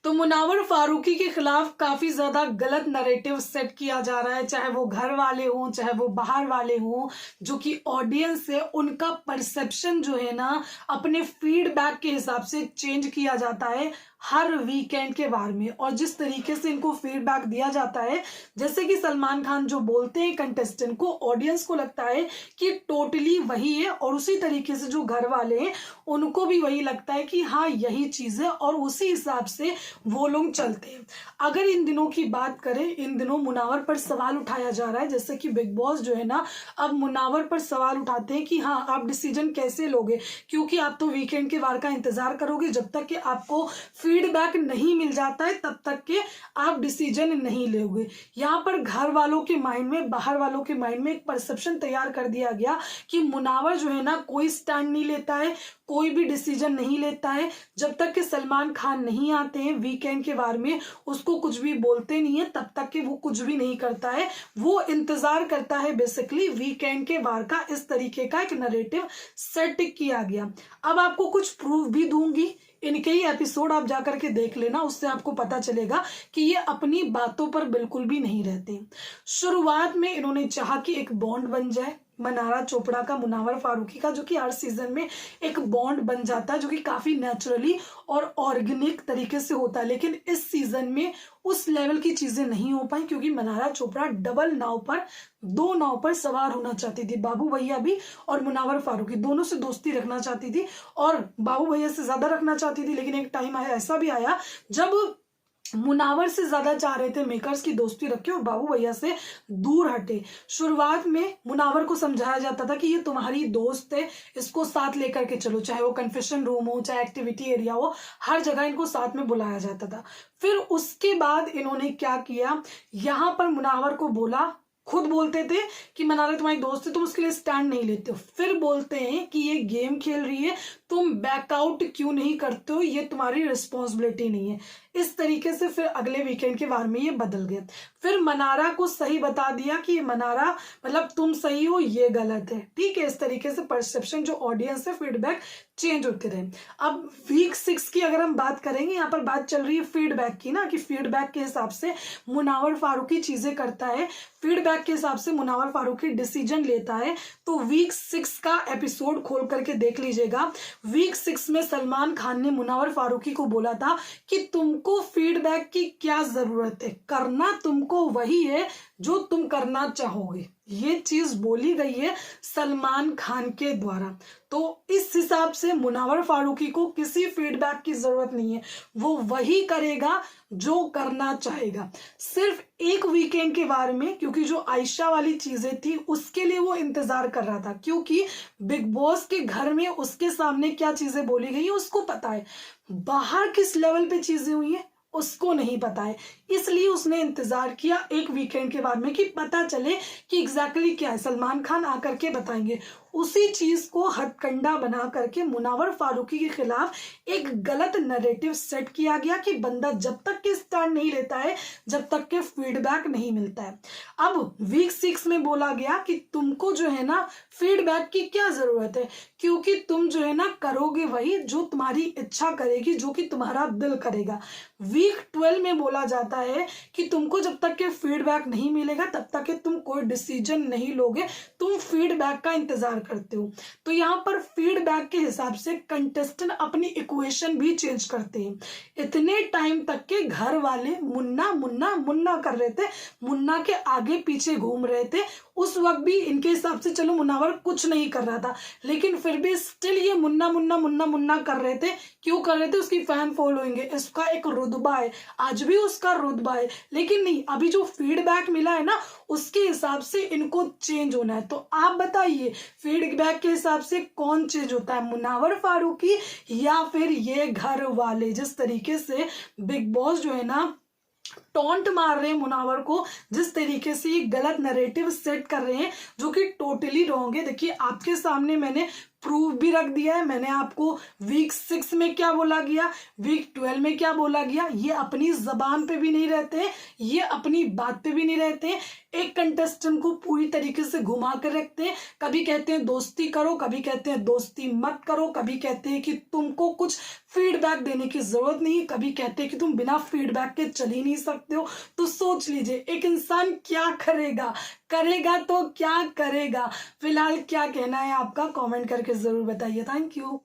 तो मुनावर फारूकी के खिलाफ काफी ज्यादा गलत नैरेटिव सेट किया जा रहा है, चाहे वो घर वाले हों चाहे वो बाहर वाले हों। जो कि ऑडियंस है उनका परसेप्शन जो है ना अपने फीडबैक के हिसाब से चेंज किया जाता है हर वीकेंड के बारे में। और जिस तरीके से इनको फीडबैक दिया जाता है, जैसे कि सलमान खान जो बोलते हैं कंटेस्टेंट को, ऑडियंस को लगता है कि टोटली वही है, और उसी तरीके से जो घर वाले हैं उनको भी वही लगता है कि हाँ यही चीज है, और उसी हिसाब से वो लोग चलते हैं। अगर इन दिनों की बात करें, इन दिनों मुनावर पर सवाल उठाया जा रहा है, जैसे कि बिग बॉस जो है ना अब मुनावर पर सवाल उठाते हैं कि हाँ आप डिसीजन कैसे लोगे, क्योंकि आप तो वीकेंड के वार का इंतजार करोगे, जब तक कि आपको फीडबैक नहीं मिल जाता है तब तक के आप डिसीजन नहीं लोगे। यहाँ पर घर वालों के माइंड में, बाहर वालों के माइंड में एक परसेप्शन तैयार कर दिया गया कि मुनावर जो है ना कोई स्टैंड नहीं लेता है, कोई भी डिसीजन नहीं लेता है, जब तक कि सलमान खान नहीं आते हैं वीकेंड के बारे में उसको कुछ भी बोलते नहीं है, तब तक कि वो कुछ भी नहीं करता है, वो इंतजार करता है बेसिकली वीकेंड के बार का। इस तरीके का एक नैरेटिव सेट किया गया। अब आपको कुछ प्रूफ भी दूंगी, इनके ही एपिसोड आप जाकर के देख लेना, उससे आपको पता चलेगा कि ये अपनी बातों पर बिल्कुल भी नहीं रहते। शुरुआत में इन्होंने चाहा कि एक बॉन्ड बन जाए मनारा चोपड़ा का मुनावर फारूकी का, जो कि हर सीजन में एक बॉन्ड बन जाता है जो कि काफी नेचुरली और ऑर्गेनिक तरीके से होता है। लेकिन इस सीजन में उस लेवल की चीजें नहीं हो पाई, क्योंकि मनारा चोपड़ा डबल नाव पर, दो नाव पर सवार होना चाहती थी। बाबू भैया भी और मुनावर फारूकी दोनों से दोस्ती रखना चाहती थी, और बाबू भैया से ज्यादा रखना चाहती थी। लेकिन एक टाइम आया, ऐसा भी आया जब मुनावर से ज्यादा चाह रहे थे मेकर्स की दोस्ती रखे और बाबू भैया से दूर हटे। शुरुआत में मुनावर को समझाया जाता था कि ये तुम्हारी दोस्त है, इसको साथ लेकर के चलो, चाहे वो कन्फेशन रूम हो चाहे एक्टिविटी एरिया हो, हर जगह इनको साथ में बुलाया जाता था। फिर उसके बाद इन्होंने क्या किया, यहाँ पर मुनावर को बोला, खुद बोलते थे कि मनारा तुम्हारी दोस्त है, तुम उसके लिए स्टैंड नहीं लेते हो, फिर बोलते हैं कि ये गेम खेल रही है, तुम बैकआउट क्यों नहीं करते हो, ये तुम्हारी रिस्पॉन्सिबिलिटी नहीं है। इस तरीके से फिर अगले वीकेंड के बारे में ये बदल गए। फिर मनारा को सही बता दिया कि मनारा मतलब तुम सही हो, ये गलत है, ठीक है। इस तरीके से परसेप्शन जो ऑडियंस है फीडबैक चेंज होते रहे। अब वीक 6 की अगर हम बात करेंगे, यहाँ पर बात चल रही है फीडबैक की ना, कि फीडबैक के हिसाब से मुनावर फारूकी चीजें करता है, फीडबैक के हिसाब से मुनावर फारूकी डिसीजन लेता है। तो वीक 6 का एपिसोड खोल करके देख लीजिएगा। वीक 6 में सलमान खान ने मुनावर फारूकी को बोला था कि तुमको फीडबैक की क्या जरूरत है, करना तुमको वही है जो तुम करना चाहोगे, ये चीज बोली गई है सलमान खान के द्वारा। तो इस हिसाब से मुनावर फारूकी को किसी फीडबैक की जरूरत नहीं है, वो वही करेगा जो करना चाहेगा। सिर्फ एक वीकेंड के बारे में, क्योंकि जो आयशा वाली चीजें थी उसके लिए वो इंतजार कर रहा था, क्योंकि बिग बॉस के घर में उसके सामने क्या चीजें बोली गई है उसको पता है, बाहर किस लेवल पे चीजें हुई है उसको नहीं पता है। इसलिए उसने इंतजार किया एक वीकेंड के बाद में कि पता चले कि एग्जैक्टली क्या है, सलमान खान आकर के बताएंगे। उसी चीज को हथकंडा बना करके मुनावर फारूकी के खिलाफ एक गलत नैरेटिव सेट किया गया कि बंदा जब तक के स्टैंड नहीं लेता है, जब तक के फीडबैक नहीं मिलता है। अब वीक 6 में बोला गया कि तुमको जो है ना फीडबैक की क्या जरूरत है, क्योंकि तुम जो है ना करोगे वही जो तुम्हारी इच्छा करेगी, जो कि तुम्हारा दिल करेगा। वीक 12 में बोला जाता है कि तुमको जब तक के फीडबैक नहीं मिलेगा तब तक के तुम कोई डिसीजन नहीं लोगे, तुम फीडबैक का इंतजार करते हो। तो यहाँ पर फीडबैक के हिसाब से कंटेस्टेंट अपनी इक्वेशन भी चेंज करते हैं। इतने टाइम तक के घर वाले मुन्ना मुन्ना मुन्ना कर रहे थे, मुन्ना के आगे पीछे घूम रहे थे। उस वक्त भी इनके हिसाब से चलो मुनावर कुछ नहीं कर रहा था, लेकिन फिर भी स्टिल ये मुन्ना मुन्ना मुन्ना मुन्ना कर रहे थे। क्यों कर रहे थे, उसकी फैन फॉलोइंग है, इसका एक रुतबा है, आज भी उसका रुतबा है। लेकिन नहीं, अभी जो फीडबैक मिला है ना उसके हिसाब से इनको चेंज होना है। तो आप बताइए फीडबैक के हिसाब से कौन चेंज होता है, मुनावर फारूकी या फिर ये घर वाले? जिस तरीके से बिग बॉस जो है ना टॉन्ट मार रहे हैं मुनावर को, जिस तरीके से ये गलत नैरेटिव सेट कर रहे हैं जो कि टोटली रॉन्ग है। देखिए आपके सामने मैंने प्रूफ भी रख दिया है। मैंने आपको वीक 6 में क्या बोला गया, वीक 12 में क्या बोला गया। ये अपनी जबान पे भी नहीं रहते, ये अपनी बात पे भी नहीं रहते, एक कंटेस्टेंट को पूरी तरीके से घुमा कर रखते हैं। कभी कहते हैं दोस्ती करो, कभी कहते हैं दोस्ती मत करो, कभी कहते हैं कि तुमको कुछ फीडबैक देने की जरूरत नहीं, कभी कहते हैं कि तुम बिना फीडबैक के चल ही नहीं सकते हो। तो सोच लीजिए एक इंसान क्या करेगा, करेगा तो क्या करेगा। फिलहाल क्या कहना है आपका, कमेंट करके जरूर बताइए। Thank you.